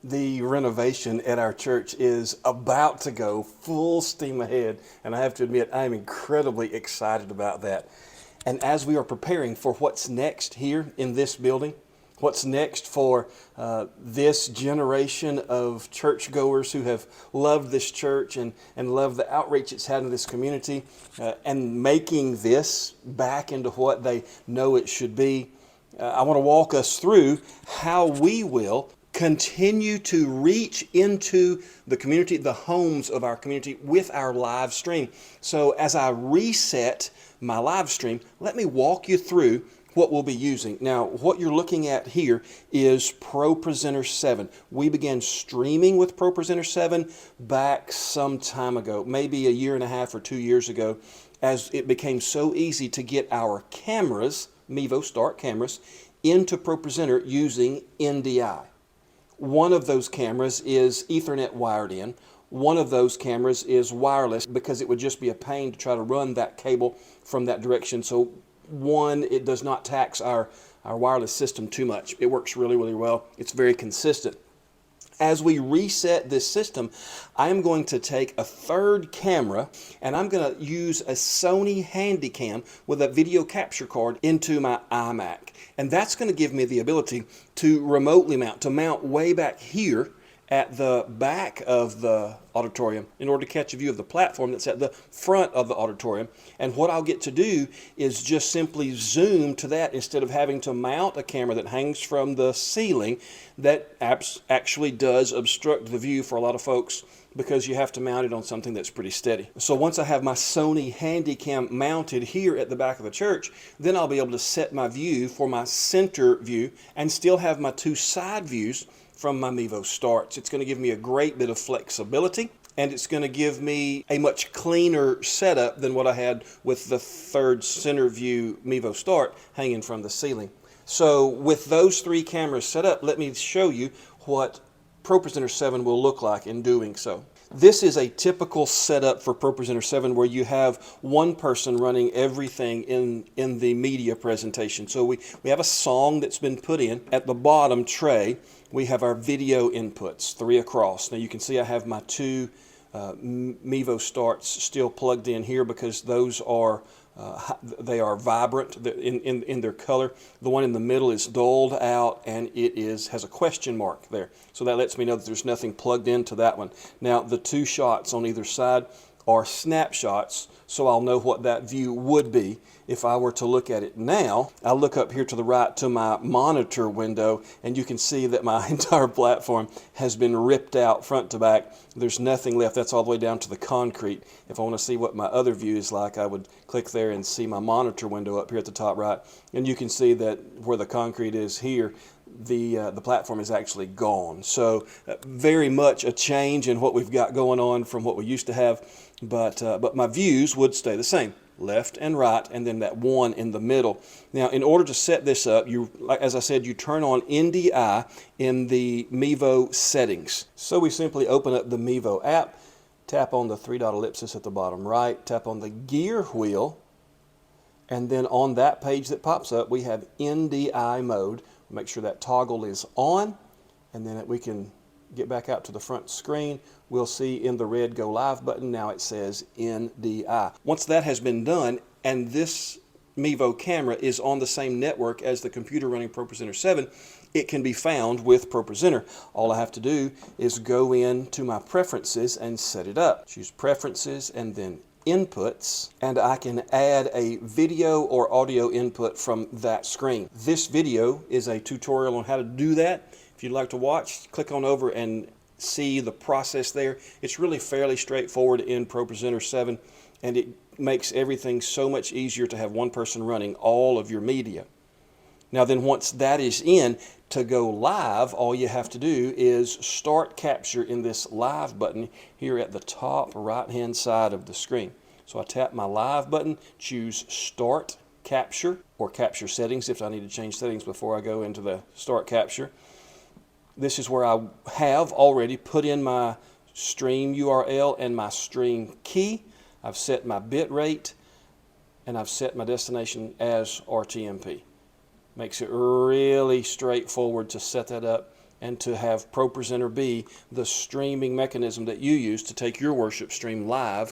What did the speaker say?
The renovation at our church is about to go full steam ahead, and I have to admit I'm incredibly excited about that. And as we are preparing for what's next here in this building, what's next for this generation of churchgoers who have loved this church and loved the outreach it's had in this community, and making this back into what they know it should be, I want to walk us through how we will continue to reach into the community, the homes of our community with our live stream. So as I reset my live stream, let me walk you through what we'll be using. Now, what you're looking at here is ProPresenter 7. We began streaming with ProPresenter 7 back some time ago, maybe a year and a half or 2 years ago, as it became so easy to get our cameras, Mevo Start cameras, into ProPresenter using NDI. One of those cameras is Ethernet wired in. One of those cameras is wireless because it would just be a pain to try to run that cable from that direction. So one, it does not tax our wireless system too much. It works really, really well. It's very consistent. As we reset this system, I am going to take a third camera and I'm going to use a Sony Handycam with a video capture card into my iMac. And that's going to give me the ability to remotely mount, to mount way back here at the back of the auditorium in order to catch a view of the platform that's at the front of the auditorium. And what I'll get to do is just simply zoom to that instead of having to mount a camera that hangs from the ceiling that actually does obstruct the view for a lot of folks because you have to mount it on something that's pretty steady. So once I have my Sony Handycam mounted here at the back of the church, then I'll be able to set my view for my center view and still have my two side views from my Mevo Starts. It's going to give me a great bit of flexibility, and it's going to give me a much cleaner setup than what I had with the third center view Mevo Start hanging from the ceiling. So with those three cameras set up, let me show you what ProPresenter 7 will look like in doing so. This is a typical setup for ProPresenter 7 where you have one person running everything in the media presentation. So we have a song that's been put in. At the bottom tray, we have our video inputs, 3 across. Now you can see I have my two Mevo Starts still plugged in here because those are they are vibrant in their color. The one in the middle is dulled out and it has a question mark there. So that lets me know that there's nothing plugged into that one. Now the two shots on either side are snapshots, so I'll know what that view would be if I were to look at it now. I'll look up here to the right to my monitor window and you can see that my entire platform has been ripped out front to back. There's nothing left. That's all the way down to the concrete. If I want to see what my other view is like, I would click there and see my monitor window up here at the top right. And you can see that where the concrete is here, the platform is actually gone. So very much a change in what we've got going on from what we used to have, but my views would stay the same, left and right, and then that one in the middle. Now in order to set this up, as I said, you turn on NDI in the Mevo settings. So we simply open up the Mevo app, tap on the 3-dot ellipsis at the bottom right, tap on the gear wheel, and then on that page that pops up we have NDI mode. Make sure that toggle is on, and then we can get back out to the front screen. We'll see in the red Go Live button, now it says NDI. Once that has been done, and this Mevo camera is on the same network as the computer running ProPresenter 7, it can be found with ProPresenter. All I have to do is go into my preferences and set it up. Choose preferences and then inputs, and I can add a video or audio input from that screen. This video is a tutorial on how to do that. If you'd like to watch, click on over and see the process there. It's really fairly straightforward in ProPresenter 7, and it makes everything so much easier to have one person running all of your media. Now then, once that is in, to go live, all you have to do is start capture in this live button here at the top right hand side of the screen. So I tap my live button, choose start capture or capture settings if I need to change settings before I go into the start capture. This is where I have already put in my stream URL and my stream key. I've set my bit rate and I've set my destination as RTMP. Makes it really straightforward to set that up and to have ProPresenter be the streaming mechanism that you use to take your worship stream live